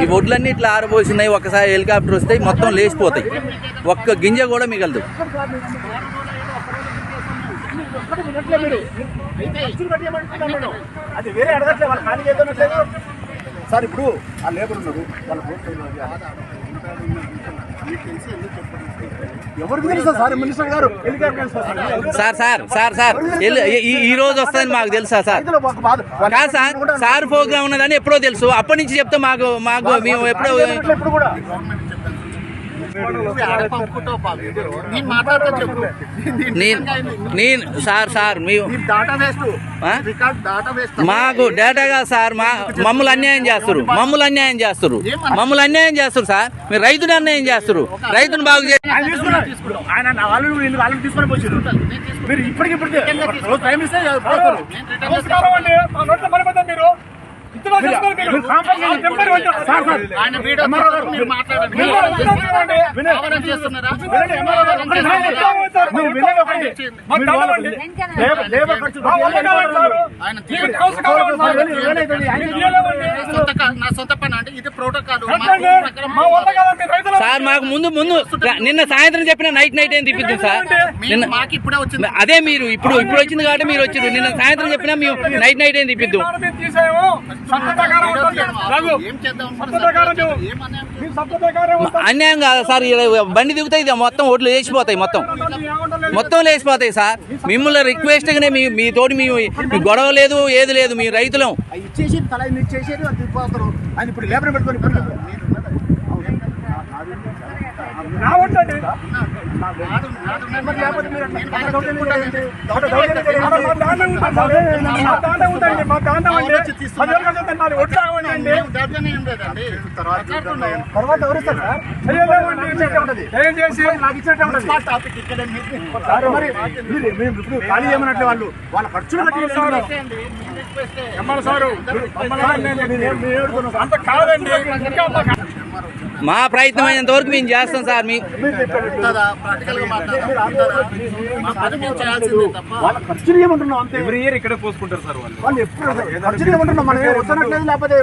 ఈ ఒడ్లన్నీ ఇట్లా ఆరబోసినాయి. ఒకసారి హెలికాప్టర్ వస్తాయి మొత్తం లేచిపోతాయి, ఒక్క గింజ కూడా మిగలదు. సార్ ఇప్పుడు ఆ లేబర్ ఉన్నారు, ఎవరికి తెలుసా సార్? మినిస్టర్ గారు సార్ ఈ రోజు వస్తుందని మాకు తెలుసా సార్? కాదు సార్ ప్రోగ్రామ్ ఉన్నదని ఎప్పుడో తెలుసు. అప్పటి నుంచి చెప్తే మాకు మేము ఎప్పుడో నేను సార్ మాకు డేటా కాదు సార్, మమ్మల్ని అన్యాయం చేస్తారు సార్. మీరు రైతుని అన్యాయం చేస్తారు, రైతుని బాగు చేసి సార్ మాకు ముందు నిన్న సాయంత్రం చెప్పిన నైట్ ఏం తిప్పిద్దాం సార్. నిన్న అదే మీరు ఇప్పుడు వచ్చింది కాబట్టి మీరు వచ్చారు. నిన్న సాయంత్రం చెప్పినా మేము నైట్ ఏం తిప్పిద్దాం. అన్యాయం కాదా సార్? బండి దిగుతాయి మొత్తం ఓట్లు వేసిపోతాయి, మొత్తం లేచిపోతాయి సార్. మిమ్మల్ని రిక్వెస్ట్ గానే మీ తోటి మీ గొడవ లేదు, ఏది లేదు. మీ రైతులం ఇచ్చేసి తల ఇచ్చేసి ఆయన ఇప్పుడు లేబర్ పెట్టుకొని ఖాళీ చేయమన్నట్లే వాళ్ళ ఖర్చులు మా ప్రయత్నం అయినంత వరకు మేము చేస్తాం సార్. ఎవ్రీ ఇయర్ ఇక్కడే పోసుకుంటారు సార్ వాళ్ళు. ఎప్పుడు ఖర్చులు ఏమంటున్నాం మనం, వస్తున్నట్లేదు లేకపోతే